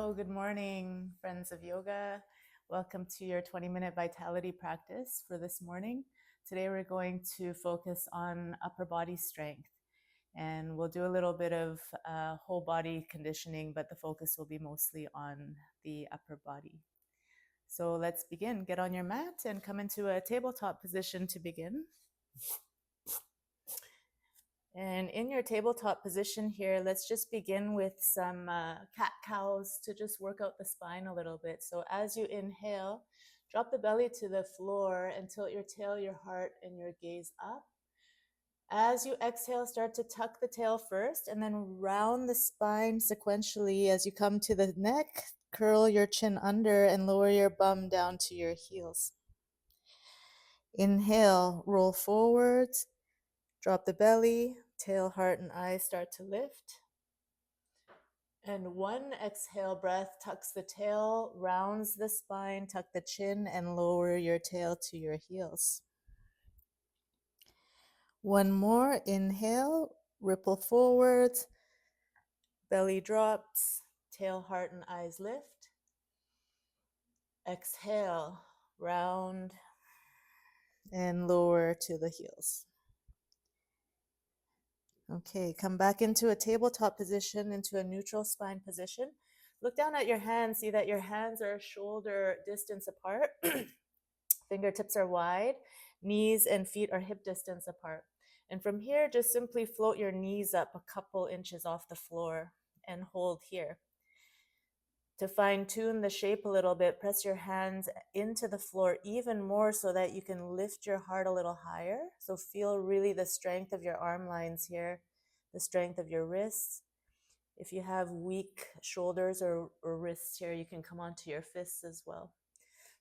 Hello, good morning, friends of yoga. Welcome to your 20-minute vitality practice for this morning. Today we're going to focus on upper body strength, and we'll do a little bit of whole body conditioning, but the focus will be mostly on the upper body. So let's begin. Get on your mat and come into a tabletop position to begin. And in your tabletop position here, let's just begin with some cat-cows to just work out the spine a little bit. So as you inhale, drop the belly to the floor and tilt your tail, your heart, and your gaze up. As you exhale, start to tuck the tail first and then round the spine sequentially as you come to the neck. Curl your chin under and lower your bum down to your heels. Inhale, roll forwards. Drop the belly, tail, heart, and eyes start to lift. And one exhale breath tucks the tail, rounds the spine, tuck the chin, and lower your tail to your heels. One more inhale, ripple forwards, belly drops, tail, heart, and eyes lift. Exhale, round, and lower to the heels. Okay, come back into a tabletop position, into a neutral spine position. Look down at your hands, see that your hands are shoulder distance apart. Fingertips are wide, knees and feet are hip distance apart. And from here, just simply float your knees up a couple inches off the floor and hold here. To fine tune the shape a little bit, press your hands into the floor even more so that you can lift your heart a little higher. So feel really the strength of your arm lines here, the strength of your wrists. If you have weak shoulders or wrists here, you can come onto your fists as well.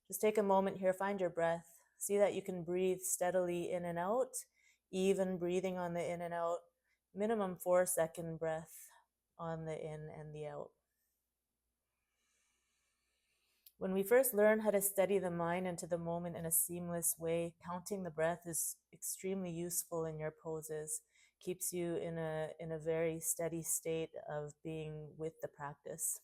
Just take a moment here, find your breath. See that you can breathe steadily in and out, even breathing on the in and out. Minimum 4-second breath on the in and the out. When we first learn how to steady the mind into the moment in a seamless way, counting the breath is extremely useful in your poses. Keeps you in a very steady state of being with the practice.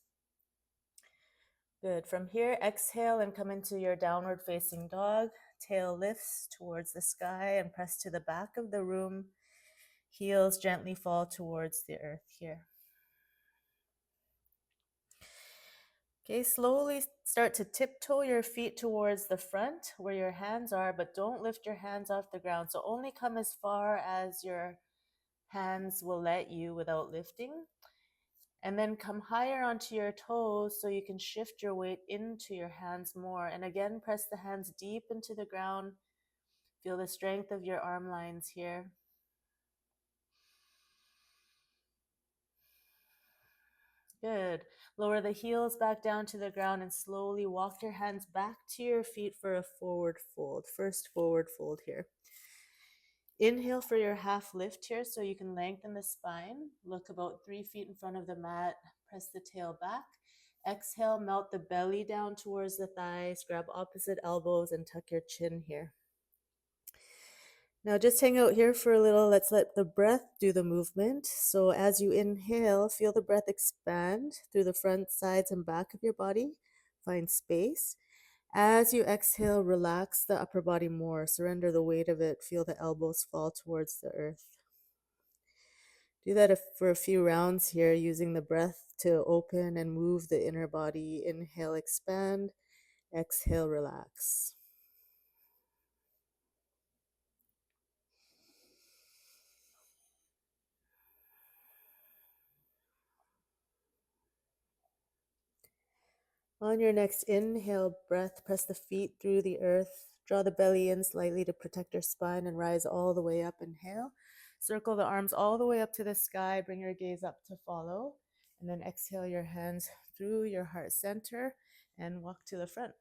Good. From here, exhale and come into your downward facing dog. Tail lifts towards the sky and press to the back of the room. Heels gently fall towards the earth here. Okay, slowly start to tiptoe your feet towards the front where your hands are, but don't lift your hands off the ground. So only come as far as your hands will let you without lifting. And then come higher onto your toes so you can shift your weight into your hands more. And again, press the hands deep into the ground. Feel the strength of your arm lines here. Good. Lower the heels back down to the ground and slowly walk your hands back to your feet for a forward fold. First forward fold here. Inhale for your half lift here so you can lengthen the spine. Look about 3 feet in front of the mat. Press the tail back. Exhale, melt the belly down towards the thighs. Grab opposite elbows and tuck your chin here. Now just hang out here for a little. Let's let the breath do the movement. So as you inhale, feel the breath expand through the front, sides, and back of your body. Find space. As you exhale, relax the upper body more. Surrender the weight of it. Feel the elbows fall towards the earth. Do that for a few rounds here, using the breath to open and move the inner body. Inhale, expand. Exhale, relax. On your next inhale breath, press the feet through the earth. Draw the belly in slightly to protect your spine and rise all the way up. Inhale. Circle the arms all the way up to the sky. Bring your gaze up to follow. And then exhale your hands through your heart center and walk to the front.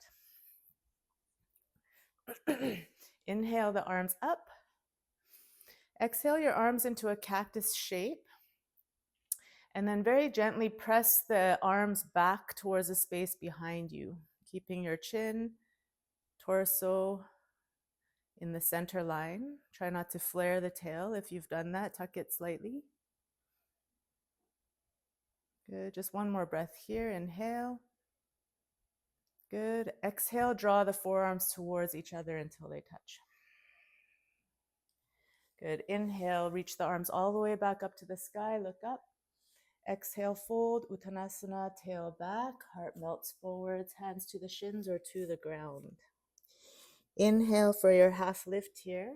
Inhale the arms up. Exhale your arms into a cactus shape. And then very gently press the arms back towards the space behind you, keeping your chin, torso in the center line. Try not to flare the tail. If you've done that, tuck it slightly. Good. Just one more breath here. Inhale. Good. Exhale, draw the forearms towards each other until they touch. Good. Inhale, reach the arms all the way back up to the sky. Look up. Exhale, fold. Uttanasana, tail back. Heart melts forwards, hands to the shins or to the ground. Inhale for your half lift here.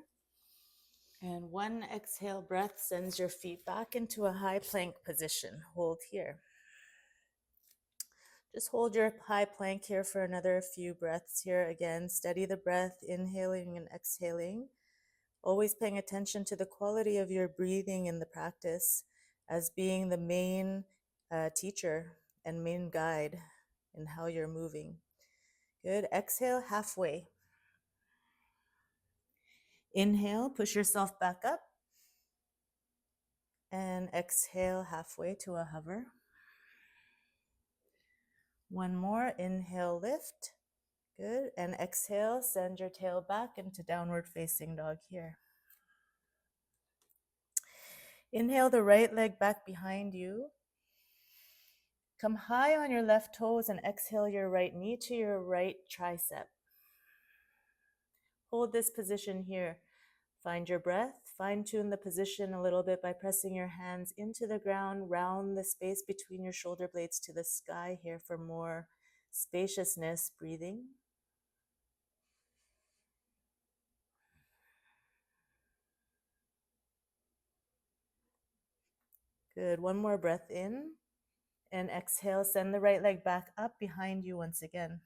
And one exhale breath sends your feet back into a high plank position. Hold here. Just hold your high plank here for another few breaths here. Again, steady the breath, inhaling and exhaling. Always paying attention to the quality of your breathing in the practice as being the main teacher and main guide in how you're moving. Good. Exhale halfway. Inhale, push yourself back up. And exhale halfway to a hover. One more. Inhale, lift. Good. And exhale, send your tail back into downward facing dog here. Inhale the right leg back behind you. Come high on your left toes and exhale your right knee to your right tricep. Hold this position here. Find your breath. Fine-tune the position a little bit by pressing your hands into the ground. Round the space between your shoulder blades to the sky here for more spaciousness. Breathing. Good. One more breath in. And exhale, send the right leg back up behind you once again.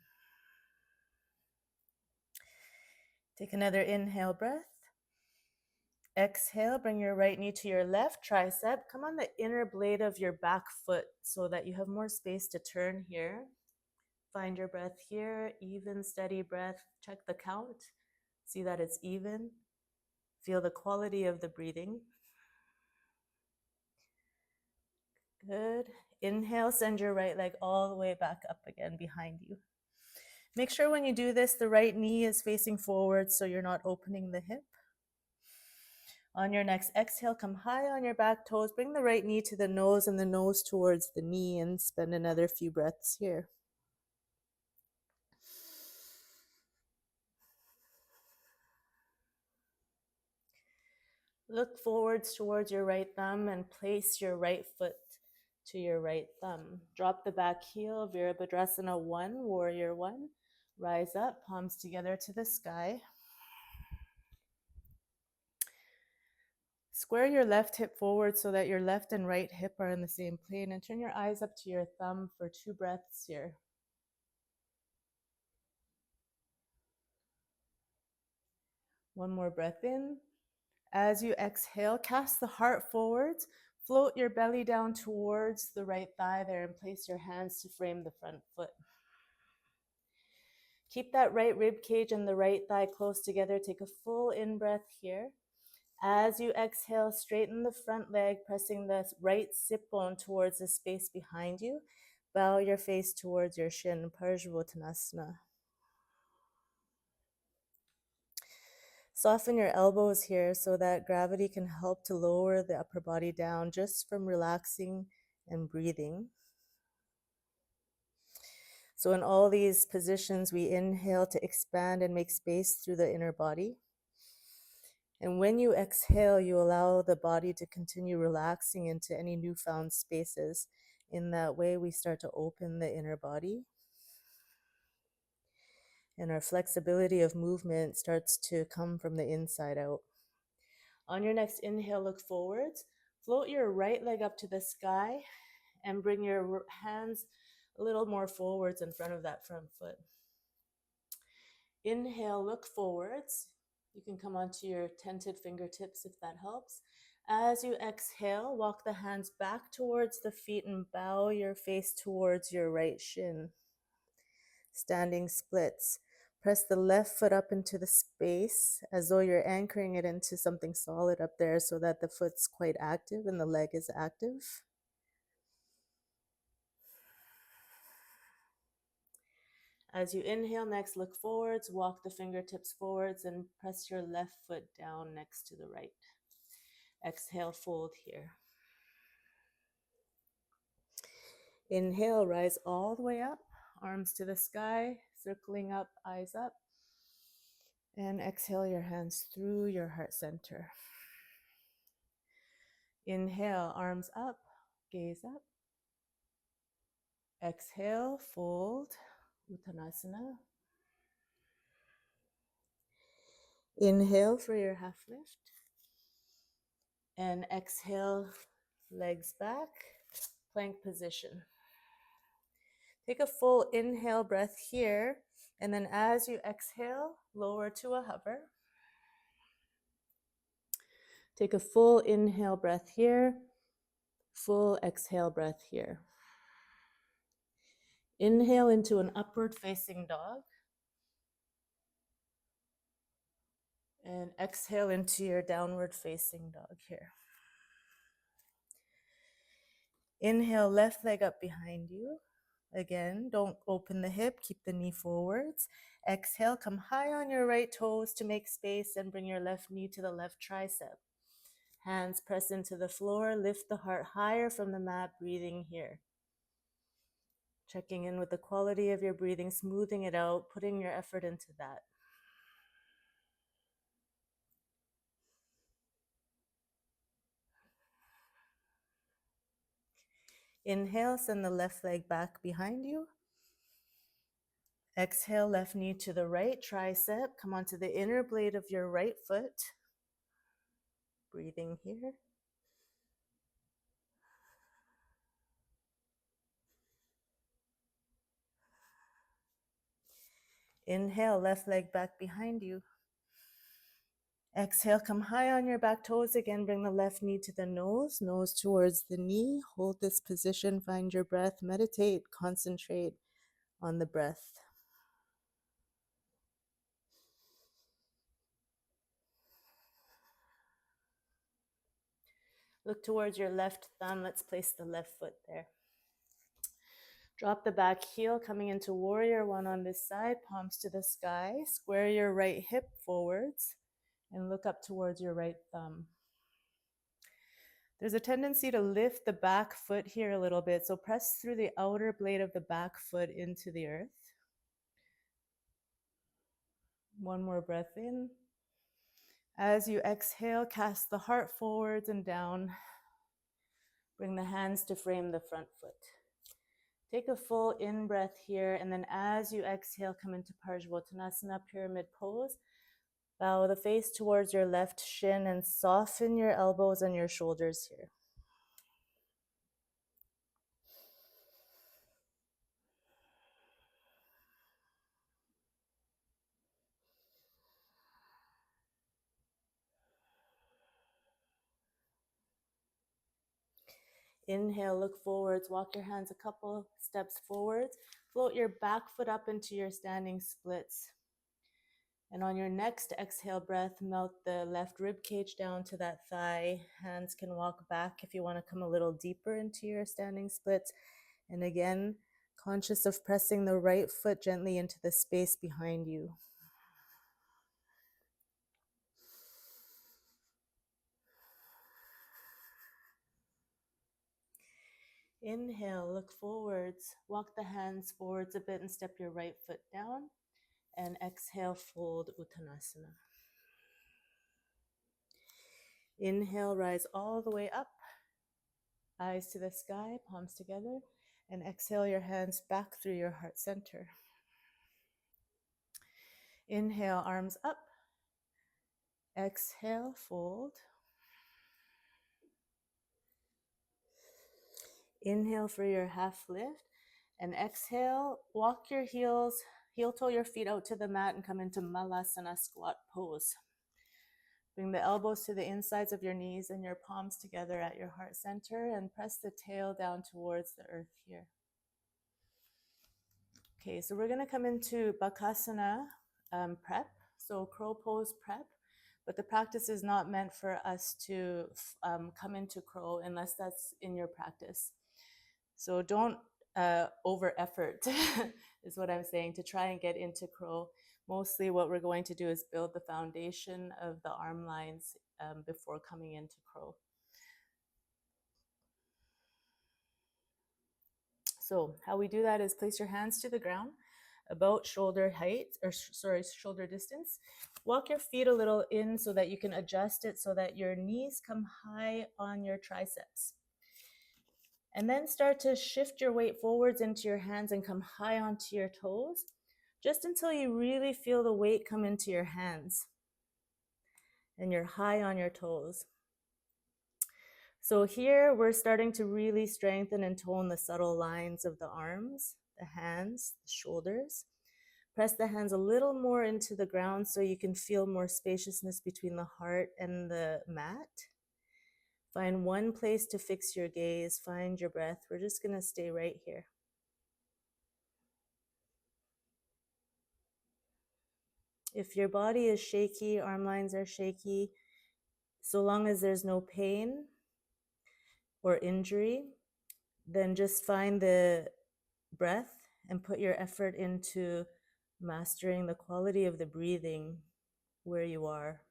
Take another inhale breath. Exhale, bring your right knee to your left tricep. Come on the inner blade of your back foot so that you have more space to turn here. Find your breath here, even, steady breath. Check the count. See that it's even. Feel the quality of the breathing. Good. Inhale, send your right leg all the way back up again behind you. Make sure when you do this, the right knee is facing forward so you're not opening the hip. On your next exhale, come high on your back toes. Bring the right knee to the nose and the nose towards the knee and spend another few breaths here. Look forwards towards your right thumb and place your right foot to your right thumb. Drop the back heel, Virabhadrasana 1, Warrior 1. Rise up, palms together to the sky. Square your left hip forward so that your left and right hip are in the same plane, and turn your eyes up to your thumb for 2 breaths here. One more breath in. As you exhale, cast the heart forwards. Float your belly down towards the right thigh there and place your hands to frame the front foot. Keep that right rib cage and the right thigh close together. Take a full in-breath here. As you exhale, straighten the front leg, pressing the right sit bone towards the space behind you. Bow your face towards your shin, Parsvottanasana. Soften your elbows here so that gravity can help to lower the upper body down just from relaxing and breathing. So in all these positions, we inhale to expand and make space through the inner body. And when you exhale, you allow the body to continue relaxing into any newfound spaces. In that way, we start to open the inner body. And our flexibility of movement starts to come from the inside out. On your next inhale, look forwards. Float your right leg up to the sky and bring your hands a little more forwards in front of that front foot. Inhale, look forwards. You can come onto your tented fingertips if that helps. As you exhale, walk the hands back towards the feet and bow your face towards your right shin. Standing splits. Press the left foot up into the space as though you're anchoring it into something solid up there so that the foot's quite active and the leg is active. As you inhale, next look forwards, walk the fingertips forwards and press your left foot down next to the right. Exhale, fold here. Inhale, rise all the way up, arms to the sky, circling up, eyes up. And exhale your hands through your heart center. Inhale, arms up, gaze up. Exhale, fold, Uttanasana. Inhale for your half lift. And exhale, legs back, plank position. Take a full inhale breath here, and then as you exhale, lower to a hover. Take a full inhale breath here, full exhale breath here. Inhale into an upward facing dog. And exhale into your downward facing dog here. Inhale, left leg up behind you. Again, don't open the hip, keep the knee forwards. Exhale, come high on your right toes to make space and bring your left knee to the left tricep. Hands press into the floor, lift the heart higher from the mat, breathing here. Checking in with the quality of your breathing, smoothing it out, putting your effort into that. Inhale, send the left leg back behind you. Exhale, left knee to the right tricep. Come onto the inner blade of your right foot. Breathing here. Inhale, left leg back behind you. Exhale, come high on your back toes again. Bring the left knee to the nose, nose towards the knee. Hold this position, find your breath, meditate, concentrate on the breath. Look towards your left thumb. Let's place the left foot there. Drop the back heel, coming into warrior one on this side, palms to the sky. Square your right hip forwards and look up towards your right thumb. There's a tendency to lift the back foot here a little bit, so press through the outer blade of the back foot into the earth. One more breath in. As you exhale, cast the heart forwards and down. Bring the hands to frame the front foot. Take a full in-breath here, and then as you exhale, come into Parsvottanasana, pyramid pose. Bow the face towards your left shin and soften your elbows and your shoulders here. Inhale, look forwards, walk your hands a couple steps forwards. Float your back foot up into your standing splits. And on your next exhale breath, melt the left rib cage down to that thigh. Hands can walk back if you want to come a little deeper into your standing splits. And again, conscious of pressing the right foot gently into the space behind you. Inhale, look forwards, walk the hands forwards a bit and step your right foot down. And exhale, fold Uttanasana. Inhale, rise all the way up, eyes to the sky, palms together, and exhale your hands back through your heart center. Inhale, arms up. Exhale, fold. Inhale for your half lift, and exhale, walk your heels, heel toe your feet out to the mat and come into Malasana squat pose. Bring the elbows to the insides of your knees and your palms together at your heart center and press the tail down towards the earth here. Okay, so we're going to come into Bakasana prep, so crow pose prep, but the practice is not meant for us to come into crow unless that's in your practice. So don't over effort is what I'm saying to try and get into crow. Mostly what we're going to do is build the foundation of the arm lines before coming into crow. So how we do that is place your hands to the ground about shoulder height, or shoulder distance. Walk your feet a little in so that you can adjust it so that your knees come high on your triceps. And then start to shift your weight forwards into your hands and come high onto your toes, just until you really feel the weight come into your hands and you're high on your toes. So here we're starting to really strengthen and tone the subtle lines of the arms, the hands, the shoulders. Press the hands a little more into the ground so you can feel more spaciousness between the heart and the mat. Find one place to fix your gaze, find your breath. We're just gonna stay right here. If your body is shaky, arm lines are shaky, so long as there's no pain or injury, then just find the breath and put your effort into mastering the quality of the breathing where you are.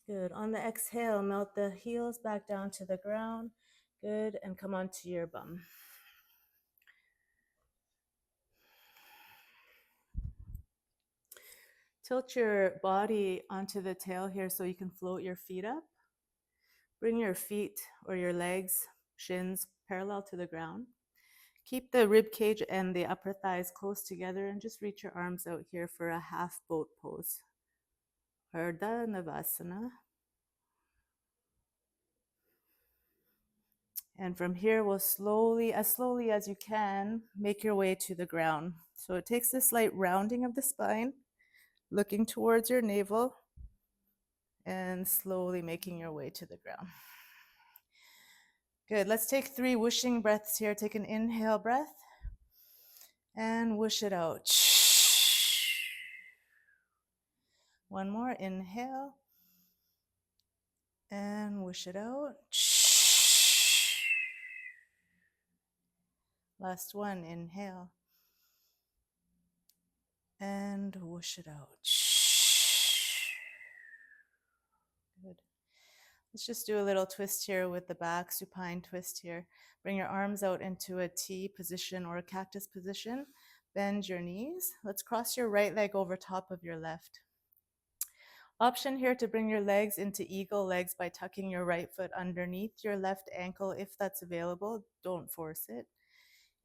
Good. On the exhale, melt the heels back down to the ground. Good. And come onto your bum. Tilt your body onto the tail here so you can float your feet up. Bring your feet or your legs, shins, parallel to the ground. Keep the rib cage and the upper thighs close together and just reach your arms out here for a half boat pose. Ardha Navasana. And from here, we'll slowly as you can, make your way to the ground. So it takes this slight rounding of the spine, looking towards your navel, and slowly making your way to the ground. Good. Let's take 3 whooshing breaths here. Take an inhale breath and whoosh it out. One more. Inhale and whoosh it out. Last one. Inhale and whoosh it out. Good. Let's just do a little twist here with the back, supine twist here. Bring your arms out into a T position or a cactus position. Bend your knees. Let's cross your right leg over top of your left. Option here to bring your legs into eagle legs by tucking your right foot underneath your left ankle if that's available. Don't force it.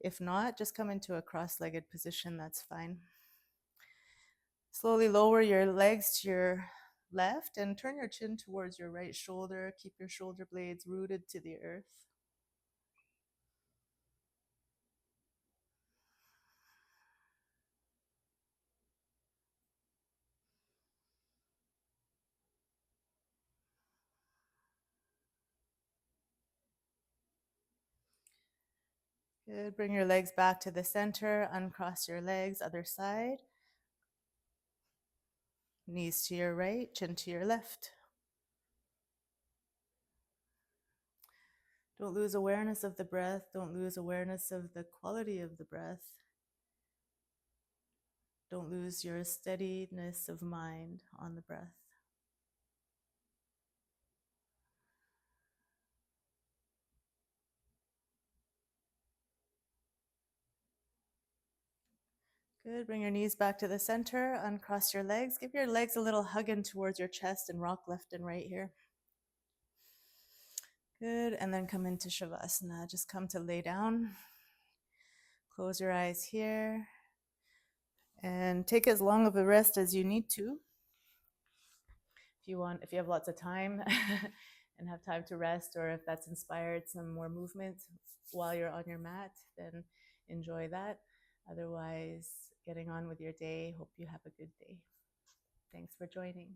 If not, just come into a cross-legged position, that's fine. Slowly lower your legs to your left and turn your chin towards your right shoulder. Keep your shoulder blades rooted to the earth. Good. Bring your legs back to the center. Uncross your legs, other side. Knees to your right, chin to your left. Don't lose awareness of the breath. Don't lose awareness of the quality of the breath. Don't lose your steadiness of mind on the breath. Good. Bring your knees back to the center. Uncross your legs. Give your legs a little hug in towards your chest and rock left and right here. Good. And then come into Shavasana. Just come to lay down. Close your eyes here. And take as long of a rest as you need to. If you have lots of time and have time to rest, or if that's inspired some more movement while you're on your mat, then enjoy that. Otherwise, getting on with your day. Hope you have a good day. Thanks for joining.